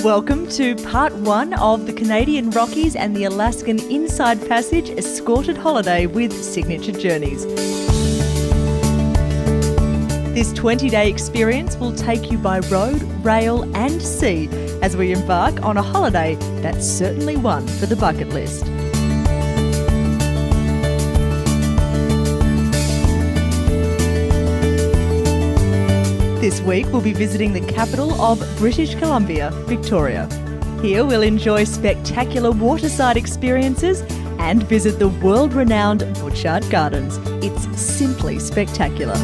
Welcome to part 1 of the Canadian Rockies and the Alaskan Inside Passage Escorted Holiday with Signature Journeys. This 20-day experience will take you by road, rail and sea as we embark on a holiday that's certainly one for the bucket list. This week we'll be visiting the capital of British Columbia, Victoria. Here we'll enjoy spectacular waterside experiences and visit the world-renowned Butchart Gardens. It's simply spectacular.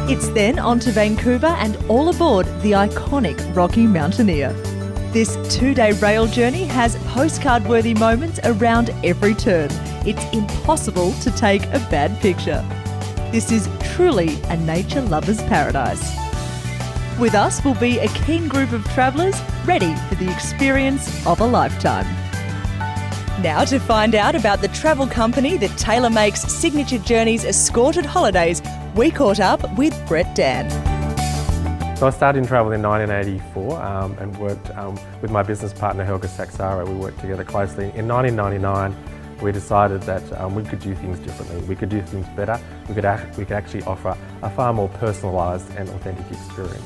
It's then on to Vancouver and all aboard the iconic Rocky Mountaineer. This 2-day rail journey has postcard-worthy moments around every turn. It's impossible to take a bad picture. This is truly a nature lover's paradise. With us will be a keen group of travellers ready for the experience of a lifetime. Now to find out about the travel company that tailor-makes Signature Journeys escorted holidays, we caught up with Brett Dan. So I started in travel in 1984 and worked with my business partner Helga Saxara. We worked together closely. In 1999 we decided that we could do things differently, we could do things better, we could actually offer a far more personalised and authentic experience.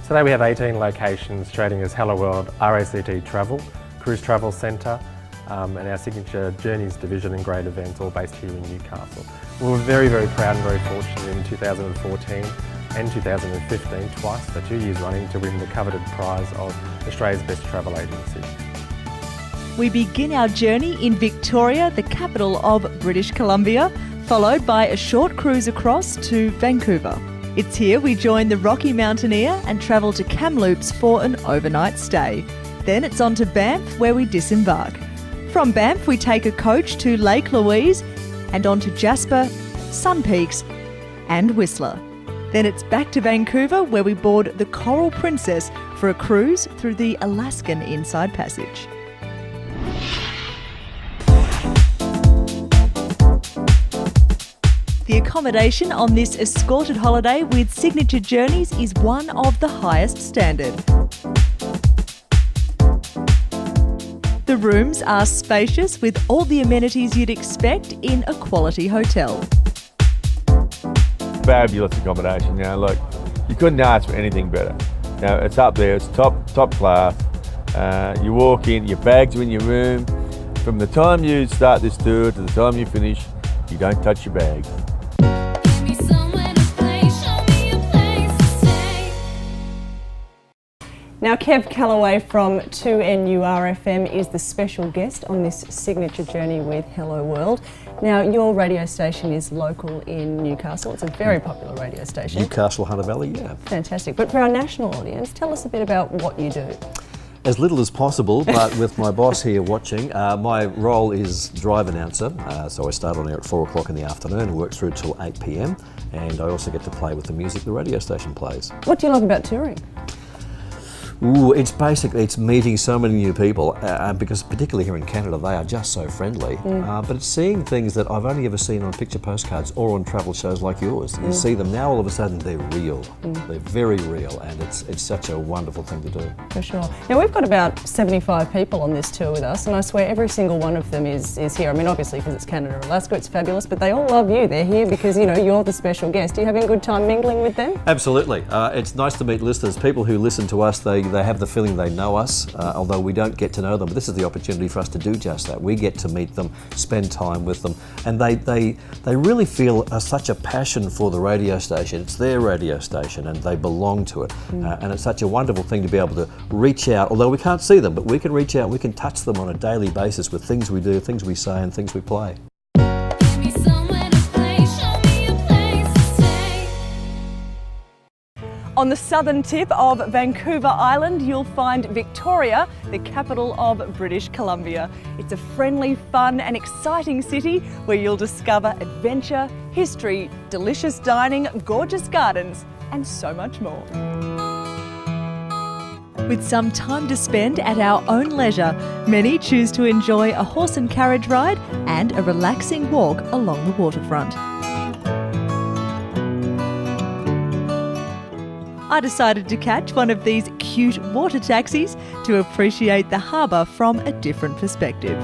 Today we have 18 locations trading as Hello World, RACT Travel, Cruise Travel Centre and our Signature Journeys division and great events all based here in Newcastle. We were very, very proud and very fortunate in 2014 and 2015 twice, for 2 years running, to win the coveted prize of Australia's Best Travel Agency. We begin our journey in Victoria, the capital of British Columbia, followed by a short cruise across to Vancouver. It's here we join the Rocky Mountaineer and travel to Kamloops for an overnight stay. Then it's on to Banff, where we disembark. From Banff we take a coach to Lake Louise and on to Jasper, Sun Peaks and Whistler. Then it's back to Vancouver, where we board the Coral Princess for a cruise through the Alaskan Inside Passage. The accommodation on this escorted holiday with Signature Journeys is one of the highest standard. The rooms are spacious with all the amenities you'd expect in a quality hotel. Fabulous accommodation, look, you couldn't ask for anything better. It's up there, it's top class. You walk in, your bags are in your room. From the time you start this tour to the time you finish, you don't touch your bag. Now, Kev Callaway from 2NURFM is the special guest on this Signature Journey with Hello World. Now, your radio station is local in Newcastle. It's a very popular radio station. Newcastle, Hunter Valley, yeah. Fantastic. But for our national audience, tell us a bit about what you do. As little as possible, but with my boss here watching, my role is drive announcer. So I start on air at 4 o'clock in the afternoon and work through till 8 p.m. And I also get to play with the music the radio station plays. What do you love about touring? Ooh, it's meeting so many new people, because particularly here in Canada, they are just so friendly. But it's seeing things that I've only ever seen on picture postcards or on travel shows like yours. You see them now, all of a sudden they're real. They're very real, and it's such a wonderful thing to do. For sure. Now, we've got about 75 people on this tour with us, and I swear every single one of them is here. I mean, obviously because it's Canada or Alaska, it's fabulous, but they all love you. They're here because, you're the special guest. Are you having a good time mingling with them? Absolutely. It's nice to meet listeners. People who listen to us, they have the feeling they know us, although we don't get to know them. But this is the opportunity for us to do just that. We get to meet them, spend time with them, and they really feel such a passion for the radio station. It's their radio station and they belong to it. And it's such a wonderful thing to be able to reach out, although we can't see them, but we can reach out, we can touch them on a daily basis with things we do, things we say and things we play. On the southern tip of Vancouver Island, you'll find Victoria, the capital of British Columbia. It's a friendly, fun and exciting city where you'll discover adventure, history, delicious dining, gorgeous gardens and so much more. With some time to spend at our own leisure, many choose to enjoy a horse and carriage ride and a relaxing walk along the waterfront. I decided to catch one of these cute water taxis to appreciate the harbour from a different perspective.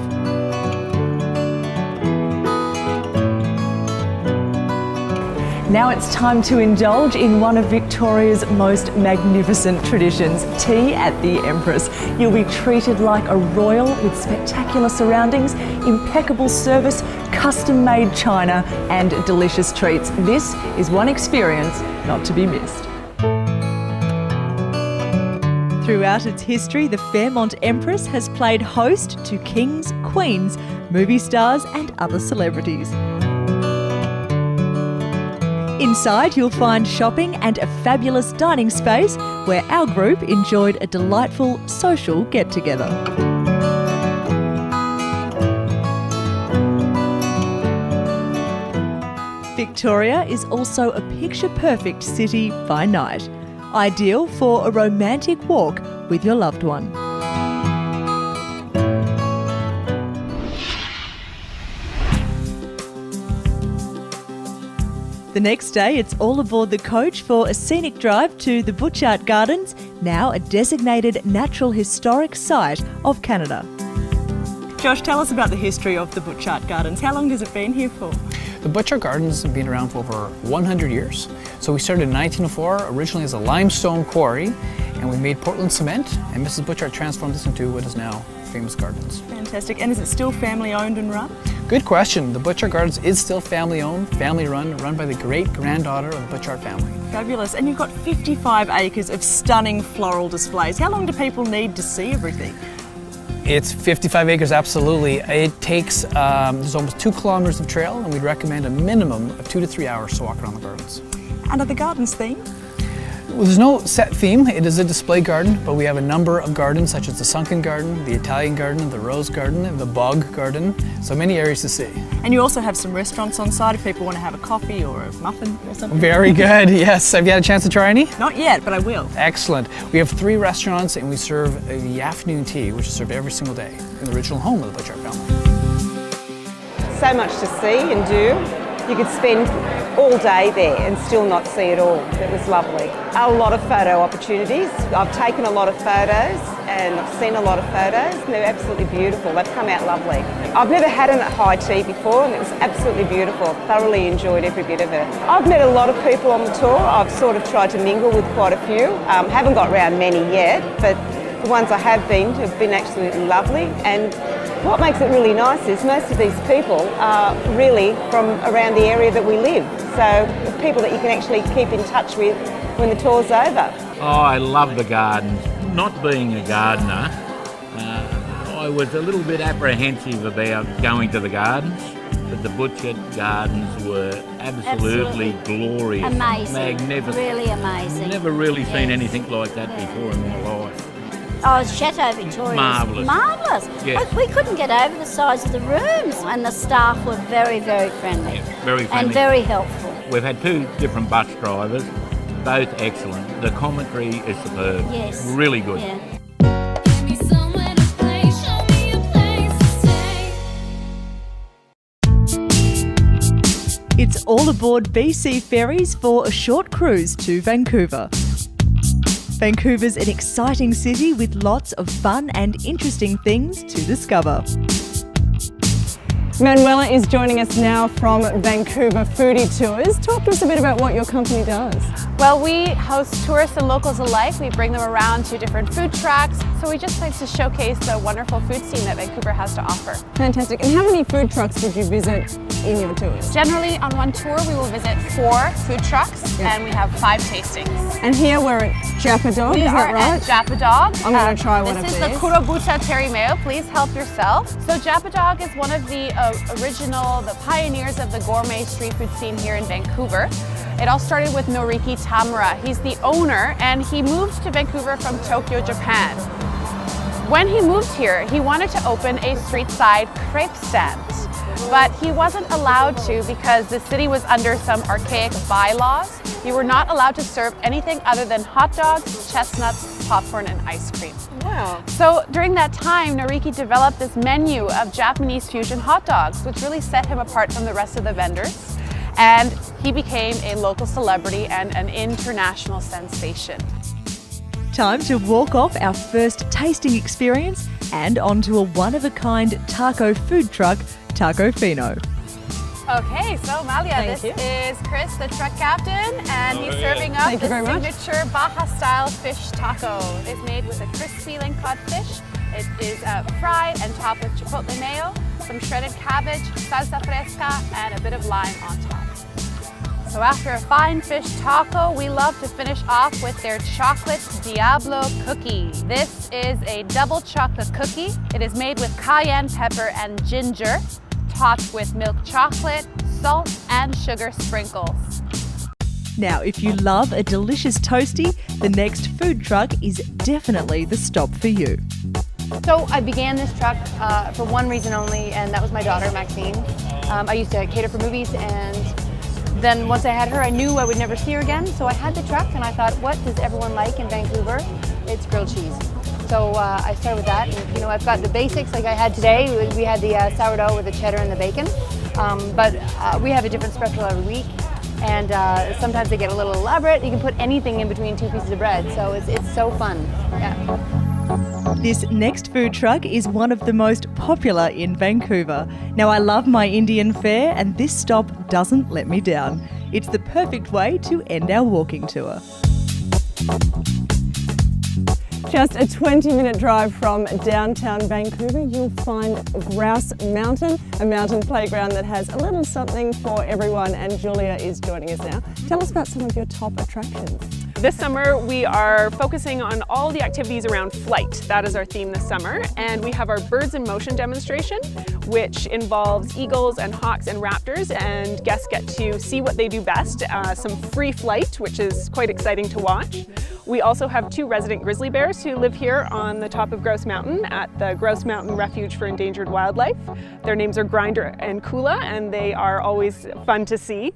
Now it's time to indulge in one of Victoria's most magnificent traditions, tea at the Empress. You'll be treated like a royal with spectacular surroundings, impeccable service, custom-made china and delicious treats. This is one experience not to be missed. Throughout its history, the Fairmont Empress has played host to kings, queens, movie stars and other celebrities. Inside, you'll find shopping and a fabulous dining space where our group enjoyed a delightful social get-together. Victoria is also a picture-perfect city by night, ideal for a romantic walk with your loved one. The next day, it's all aboard the coach for a scenic drive to the Butchart Gardens, now a designated natural historic site of Canada. Josh, tell us about the history of the Butchart Gardens. How long has it been here for? The Butchart Gardens have been around for over 100 years. So we started in 1904, originally as a limestone quarry, and we made Portland cement, and Mrs. Butchart transformed this into what is now famous gardens. Fantastic. And is it still family owned and run? Good question. The Butchart Gardens is still family owned, family run by the great granddaughter of the Butchart family. Fabulous. And you've got 55 acres of stunning floral displays. How long do people need to see everything? It's 55 acres, absolutely. It takes, there's almost 2 kilometers of trail, and we'd recommend a minimum of 2 to 3 hours to walk around the gardens. And are the gardens themed? Well, there's no set theme. It is a display garden, but we have a number of gardens such as the Sunken Garden, the Italian Garden, the Rose Garden, and the Bog Garden. So many areas to see. And you also have some restaurants on site if people want to have a coffee or a muffin or something. Very good, yes. Have you had a chance to try any? Not yet, but I will. Excellent. We have 3 restaurants and we serve the afternoon tea, which is served every single day in the original home of the Butchart family. So much to see and do. You could spend all day there and still not see it all. It was lovely. A lot of photo opportunities. I've taken a lot of photos and I've seen a lot of photos and they're absolutely beautiful. They've come out lovely. I've never had a high tea before and it was absolutely beautiful. Thoroughly enjoyed every bit of it. I've met a lot of people on the tour. I've sort of tried to mingle with quite a few. Haven't got round many yet, but the ones I have been absolutely lovely. And what makes it really nice is most of these people are really from around the area that we live. So people that you can actually keep in touch with when the tour's over. Oh, I love the gardens. Not being a gardener, I was a little bit apprehensive about going to the gardens, but the Butchart Gardens were absolutely glorious. Amazing. Magnificent. Really amazing. Never really seen anything like that before in my life. Oh, Chateau Victoria. Marvellous. Marvellous. Yes. We couldn't get over the size of the rooms, and the staff were very, very friendly. Very friendly. And very helpful. We've had 2 different bus drivers, both excellent. The commentary is superb. Yes. Really good. Yeah. It's all aboard BC Ferries for a short cruise to Vancouver. Vancouver's an exciting city with lots of fun and interesting things to discover. Manuela is joining us now from Vancouver Foodie Tours. Talk to us a bit about what your company does. Well, we host tourists and locals alike. We bring them around to different food trucks. So we just like to showcase the wonderful food scene that Vancouver has to offer. Fantastic. And how many food trucks would you visit in your tours? Generally, on one tour, we will visit 4 food trucks and we have 5 tastings. And here we're at Japadog, We is are that right? at Japadog. I'm going to try one of these. This is the Kurobuta Terimeo. Please help yourself. So Japadog is one of the the pioneers of the gourmet street food scene here in Vancouver. It all started with Noriki Tamura. He's the owner and he moved to Vancouver from Tokyo, Japan. When he moved here, he wanted to open a street-side crepe stand, but he wasn't allowed to because the city was under some archaic bylaws. You were not allowed to serve anything other than hot dogs, chestnuts, popcorn, and ice cream. Wow. So during that time, Noriki developed this menu of Japanese fusion hot dogs, which really set him apart from the rest of the vendors. And he became a local celebrity and an international sensation. Time to walk off our first tasting experience and onto a one-of-a-kind taco food truck, Taco Fino. Okay, so Malia, this is Chris, the truck captain, and he's serving up the signature Baja-style fish taco. It's made with a crispy cod fish. It is fried and topped with chipotle mayo, some shredded cabbage, salsa fresca, and a bit of lime on top. So after a fine fish taco, we love to finish off with their chocolate Diablo cookie. This is a double chocolate cookie. It is made with cayenne pepper and ginger, topped with milk chocolate, salt, and sugar sprinkles. Now, if you love a delicious toasty, the next food truck is definitely the stop for you. So I began this truck for one reason only, and that was my daughter, Maxine. I used to cater for movies, and then once I had her, I knew I would never see her again. So I had the truck, and I thought, what does everyone like in Vancouver? It's grilled cheese. So I started with that, and I've got the basics like I had today. We had the sourdough with the cheddar and the bacon, but we have a different special every week, and sometimes they get a little elaborate. You can put anything in between two pieces of bread, so it's so fun. Yeah. This next food truck is one of the most popular in Vancouver. Now, I love my Indian fare, and this stop doesn't let me down. It's the perfect way to end our walking tour. Just a 20-minute drive from downtown Vancouver, you'll find Grouse Mountain, a mountain playground that has a little something for everyone, and Julia is joining us now. Tell us about some of your top attractions. This summer we are focusing on all the activities around flight. That is our theme this summer, and we have our Birds in Motion demonstration, which involves eagles and hawks and raptors, and guests get to see what they do best. Some free flight, which is quite exciting to watch. We also have 2 resident grizzly bears who live here on the top of Grouse Mountain at the Grouse Mountain Refuge for Endangered Wildlife. Their names are Grinder and Kula, and they are always fun to see.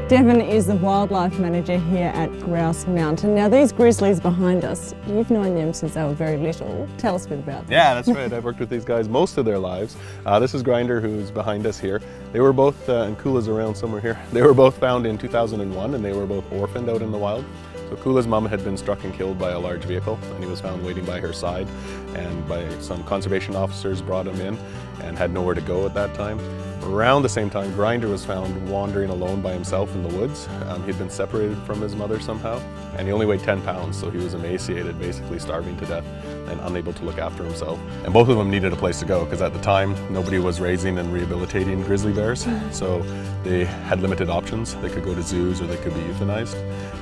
Devon is the wildlife manager here at Grouse Mountain. Now, these grizzlies behind us, you've known them since they were very little. Tell us a bit about them. Yeah, that's right. I've worked with these guys most of their lives. This is Grinder, who's behind us here. They were both, and Kula's around somewhere here, they were both found in 2001, and they were both orphaned out in the wild. So Kula's mom had been struck and killed by a large vehicle, and he was found waiting by her side, and by some conservation officers brought him in and had nowhere to go at that time. Around the same time, Grinder was found wandering alone by himself in the woods. He'd been separated from his mother somehow, and he only weighed 10 pounds, so he was emaciated, basically starving to death and unable to look after himself. And both of them needed a place to go, because at the time, nobody was raising and rehabilitating grizzly bears, so they had limited options. They could go to zoos or they could be euthanized.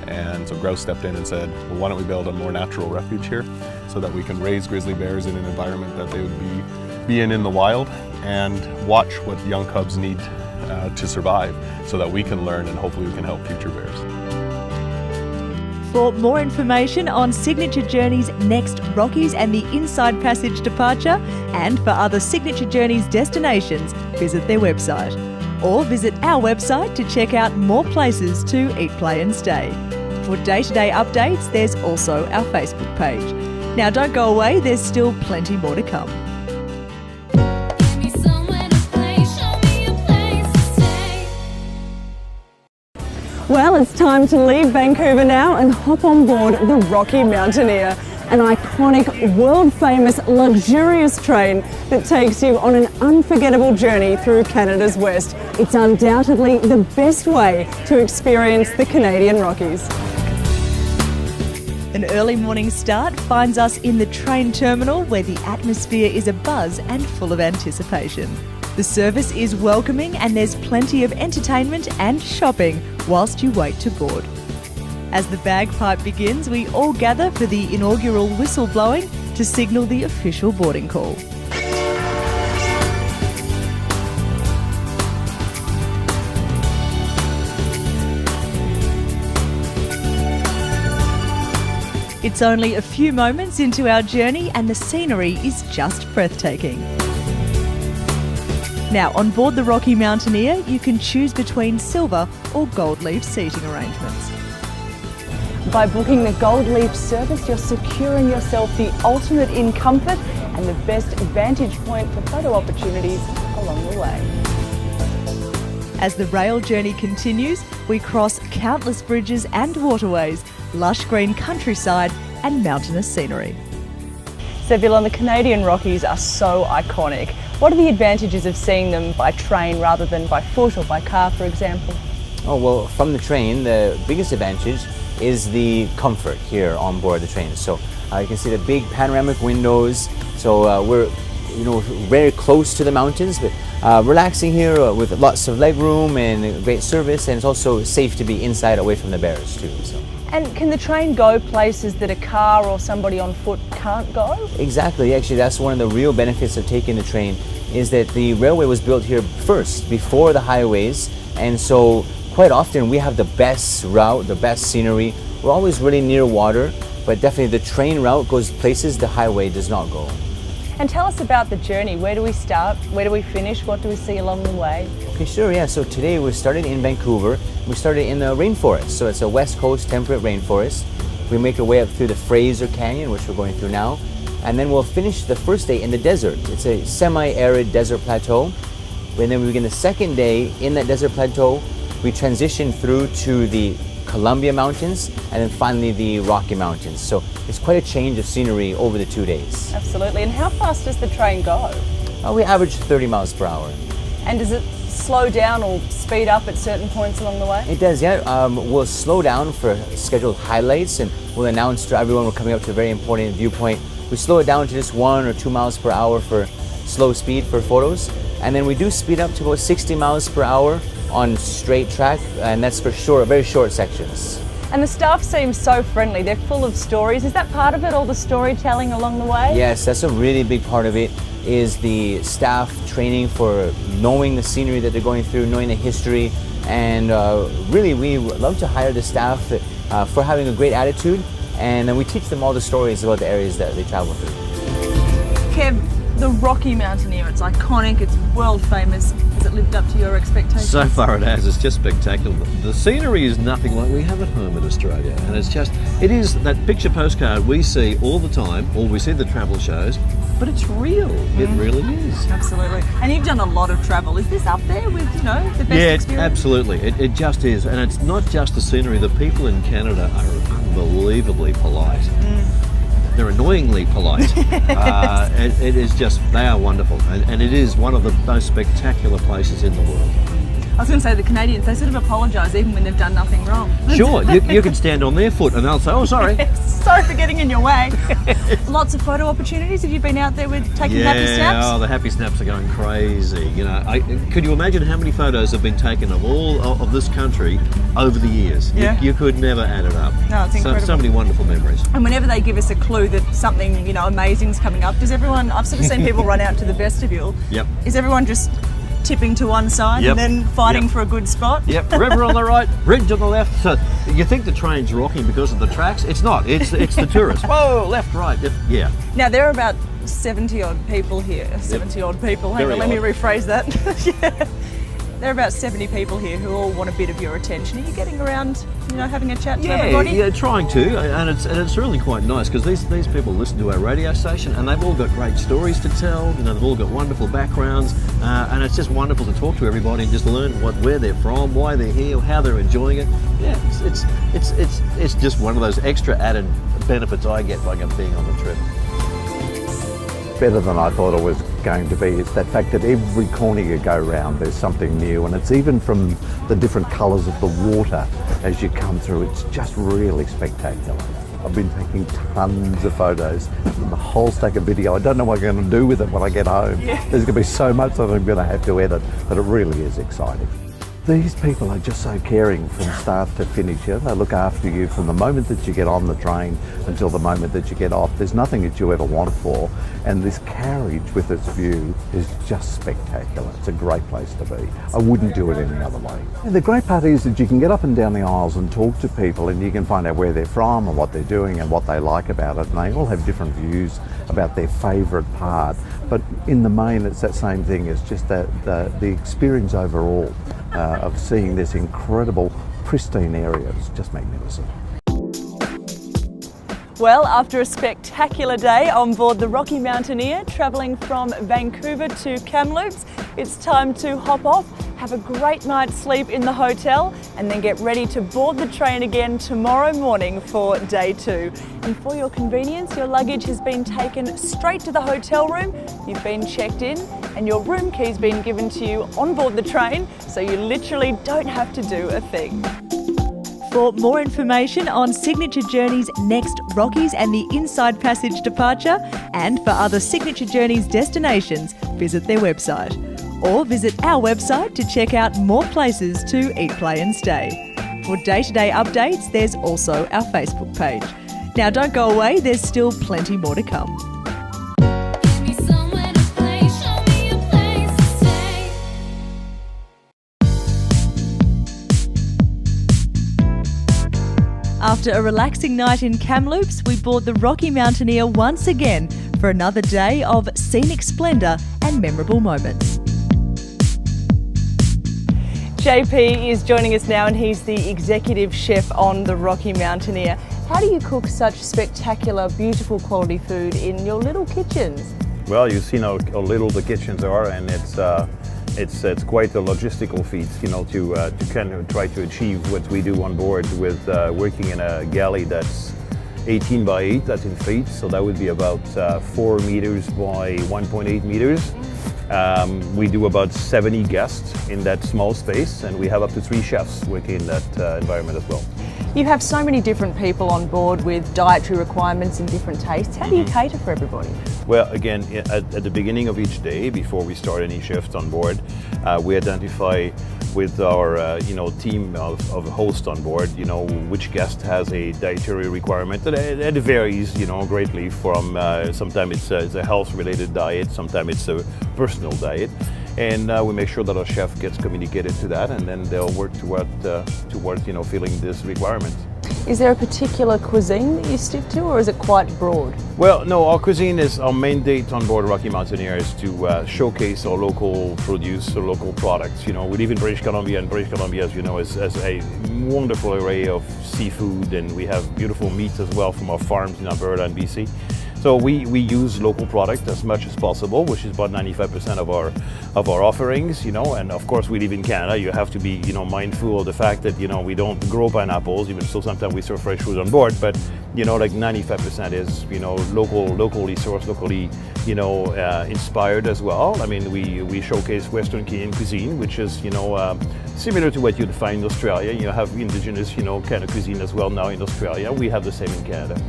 And so Grouse stepped in and said, well, why don't we build a more natural refuge here so that we can raise grizzly bears in an environment that they would be in the wild, and watch what young cubs need to survive, so that we can learn and hopefully we can help future bears. For more information on Signature Journeys' next Rockies and the Inside Passage departure, and for other Signature Journeys destinations, visit their website. Or visit our website to check out more places to eat, play and stay. For day-to-day updates, there's also our Facebook page. Now don't go away, there's still plenty more to come. Well, it's time to leave Vancouver now and hop on board the Rocky Mountaineer, an iconic, world-famous, luxurious train that takes you on an unforgettable journey through Canada's West. It's undoubtedly the best way to experience the Canadian Rockies. An early morning start finds us in the train terminal, where the atmosphere is abuzz and full of anticipation. The service is welcoming, and there's plenty of entertainment and shopping whilst you wait to board. As the bagpipe begins, we all gather for the inaugural whistle blowing to signal the official boarding call. It's only a few moments into our journey, and the scenery is just breathtaking. Now, on board the Rocky Mountaineer, you can choose between silver or gold leaf seating arrangements. By booking the gold leaf service, you're securing yourself the ultimate in comfort and the best vantage point for photo opportunities along the way. As the rail journey continues, we cross countless bridges and waterways, lush green countryside and mountainous scenery. So Bill, the Canadian Rockies are so iconic. What are the advantages of seeing them by train rather than by foot or by car, for example? Oh, well, from the train, the biggest advantage is the comfort here on board the train. So you can see the big panoramic windows. So we're very close to the mountains, but relaxing here with lots of leg room and great service, and it's also safe to be inside away from the bears too. So. And can the train go places that a car or somebody on foot can't go? Exactly, actually that's one of the real benefits of taking the train, is that the railway was built here first, before the highways, and so quite often we have the best route, the best scenery. We're always really near water, but definitely the train route goes places the highway does not go. And tell us about the journey. Where do we start? Where do we finish? What do we see along the way? Okay, sure, yeah. So today we started in Vancouver. We started in the rainforest. So it's a West Coast temperate rainforest. We make our way up through the Fraser Canyon, which we're going through now. And then we'll finish the first day in the desert. It's a semi-arid desert plateau. And then we begin the second day in that desert plateau. We transition through to the Columbia Mountains and then finally the Rocky Mountains. So it's quite a change of scenery over the 2 days. Absolutely. And how fast does the train go? We average 30 miles per hour. And does it slow down or speed up at certain points along the way? It does, yeah. We'll slow down for scheduled highlights, and we'll announce to everyone we're coming up to a very important viewpoint. We slow it down to just 1 or 2 miles per hour for slow speed for photos. And then we do speed up to about 60 miles per hour on straight track, and that's for short, very short sections. And the staff seems so friendly. They're full of stories. Is that part of it, all the storytelling along the way? Yes, that's a really big part of it, is the staff training for knowing the scenery that they're going through, knowing the history, and really we love to hire the staff for having a great attitude, and then we teach them all the stories about the areas that they travel through. Kev, the Rocky Mountaineer, it's iconic, it's world famous. Has it lived up to your expectations? So far it has. It's just spectacular. The scenery is nothing like we have at home in Australia, and it is that picture postcard we see all the time, or we see the travel shows, but it's real. It really is. Absolutely. And you've done a lot of travel. Is this up there with, the best experience? Yeah, absolutely. It just is. And it's not just the scenery. The people in Canada are unbelievably polite. They're annoyingly polite. It is just, they are wonderful. And it is one of the most spectacular places in the world. I was going to say the Canadians, they sort of apologise even when they've done nothing wrong. Sure, you can stand on their foot and they'll say, oh, sorry. Sorry for getting in your way. Lots of photo opportunities. Have you been out there with taking happy snaps? Oh, the happy snaps are going crazy. Could you imagine how many photos have been taken of all of this country over the years? Yeah. You could never add it up. No, it's incredible. So many wonderful memories. And whenever they give us a clue that something, amazing's coming up, does everyone, I've sort of seen people run out to the vestibule. Yep. Is everyone just tipping to one side and then fighting for a good spot? Yep, river on the right, bridge on the left. So you think the train's rocking because of the tracks? It's not, it's the tourists. Whoa, left, right, yeah. Now there are about 70 odd people here. 70 odd people, hang on, let me rephrase that. Yeah. There are about 70 people here who all want a bit of your attention. Are you getting around, having a chat to everybody? Yeah, trying to, and it's really quite nice because these people listen to our radio station and they've all got great stories to tell. They've all got wonderful backgrounds, and it's just wonderful to talk to everybody and just learn where they're from, why they're here, how they're enjoying it. Yeah, it's just one of those extra added benefits I get by being on the trip. Better than I thought it was going to be is that fact that every corner you go round there's something new, and it's even from the different colours of the water as you come through. It's just really spectacular. I've been taking tons of photos and the whole stack of video. I don't know what I'm going to do with it when I get home. There's going to be so much that I'm going to have to edit, but it really is exciting. These people are just so caring from start to finish. They look after you from the moment that you get on the train until the moment that you get off. There's nothing that you ever want for, and this carriage with its view is just spectacular. It's a great place to be. I wouldn't do it any other way. And the great part is that you can get up and down the aisles and talk to people, and you can find out where they're from and what they're doing and what they like about it, and they all have different views about their favourite part. But in the main, it's that same thing. It's just that the experience overall of seeing this incredible, pristine area is just magnificent. Well, after a spectacular day on board the Rocky Mountaineer, travelling from Vancouver to Kamloops, it's time to hop off, have a great night's sleep in the hotel, and then get ready to board the train again tomorrow morning for day 2. And for your convenience, your luggage has been taken straight to the hotel room, you've been checked in, and your room key's been given to you on board the train, so you literally don't have to do a thing. For more information on Signature Journeys' next Rockies and the Inside Passage departure, and for other Signature Journeys destinations, visit their website. Or visit our website to check out more places to eat, play and stay. For day-to-day updates, there's also our Facebook page. Now don't go away, there's still plenty more to come. After a relaxing night in Kamloops, we board the Rocky Mountaineer once again for another day of scenic splendour and memorable moments. JP is joining us now, and he's the executive chef on the Rocky Mountaineer. How do you cook such spectacular, beautiful quality food in your little kitchens? Well, you've seen how little the kitchens are, and it's quite a logistical feat, you know, to kind of try to achieve what we do on board with working in a galley that's 18 by 8, that's in feet, so that would be about 4 meters by 1.8 meters. We do about 70 guests in that small space, and we have up to 3 chefs working in that environment as well. You have so many different people on board with dietary requirements and different tastes. How do you cater for everybody? Well, again, at the beginning of each day, before we start any shift on board, we identify with our team of hosts on board, which guest has a dietary requirement. It varies, greatly from sometimes it's a health-related diet, sometimes it's a personal diet. And we make sure that our chef gets communicated to that, and then they'll work towards filling this requirement. Is there a particular cuisine that you stick to, or is it quite broad? Well, no, our main date on board Rocky Mountaineer is to showcase our local produce, our local products. We live in British Columbia, and British Columbia, as you know, has a wonderful array of seafood, and we have beautiful meats as well from our farms in Alberta and BC. So we use local product as much as possible, which is about 95% of our offerings, and of course we live in Canada. You have to be, mindful of the fact that, we don't grow pineapples, even so sometimes we serve fresh food on board, but, like 95% is, locally sourced, locally, inspired as well. I mean, we showcase Western Canadian cuisine, which is, similar to what you'd find in Australia. You have indigenous, kind of cuisine as well now in Australia. We have the same in Canada.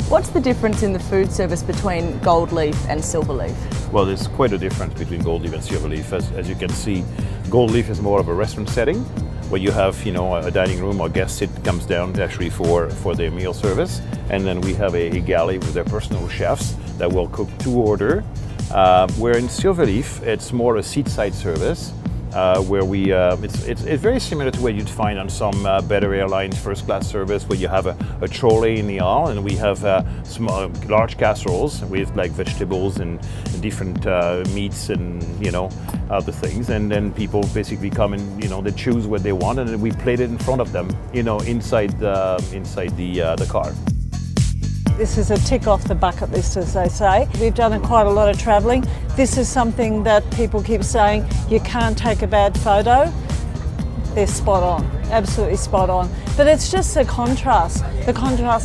What's the difference in the food service between gold leaf and silver leaf? Well, there's quite a difference between gold leaf and silver leaf. As you can see, gold leaf is more of a restaurant setting, where you have, a dining room or guest comes down actually for their meal service. And then we have a galley with their personal chefs that will cook to order. Where in silver leaf, it's more a seatside service. Where it's very similar to what you'd find on some better airlines first class service, where you have a trolley in the aisle, and we have large casseroles with like vegetables and different meats and other things, and then people basically come and they choose what they want, and then we plate it in front of them inside the car. This is a tick off the bucket list, as they say. We've done quite a lot of travelling. This is something that people keep saying, you can't take a bad photo. They're spot on, absolutely spot on. But it's just the contrast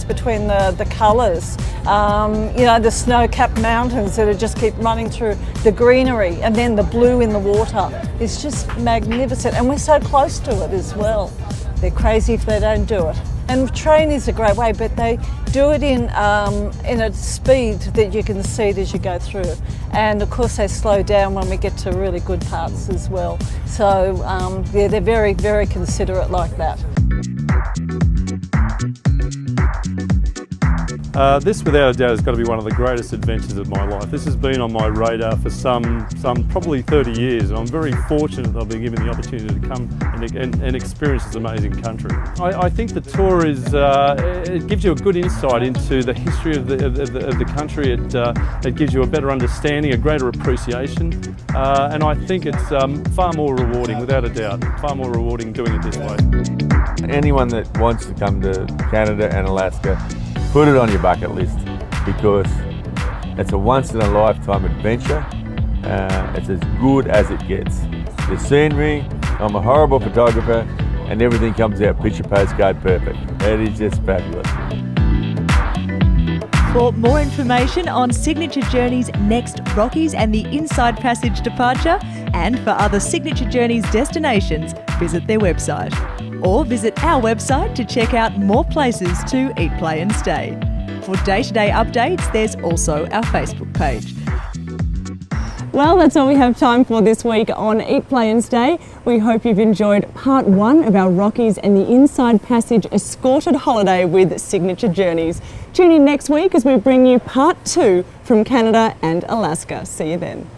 between the colours. The snow-capped mountains that just keep running through, the greenery, and then the blue in the water. It's just magnificent, and we're so close to it as well. They're crazy if they don't do it. And train is a great way, but they do it in a speed that you can see it as you go through. And of course they slow down when we get to really good parts as well. So they're very, very considerate like that. This, without a doubt, has got to be one of the greatest adventures of my life. This has been on my radar for some probably 30 years, and I'm very fortunate that I've been given the opportunity to come and experience this amazing country. I think the tour it gives you a good insight into the history of the country. It gives you a better understanding, a greater appreciation, and I think it's far more rewarding, without a doubt, far more rewarding doing it this way. Anyone that wants to come to Canada and Alaska, put it on your bucket list, because it's a once-in-a-lifetime adventure. It's as good as it gets. The scenery, I'm a horrible photographer, and everything comes out picture postcard perfect. It is just fabulous. For more information on Signature Journeys' next Rockies and the Inside Passage departure, and for other Signature Journeys destinations, visit their website. Or visit our website to check out more places to eat, play and stay. For day-to-day updates, there's also our Facebook page. Well, that's all we have time for this week on Eat, Play and Stay. We hope you've enjoyed part 1 of our Rockies and the Inside Passage escorted holiday with Signature Journeys. Tune in next week as we bring you part 2 from Canada and Alaska. See you then.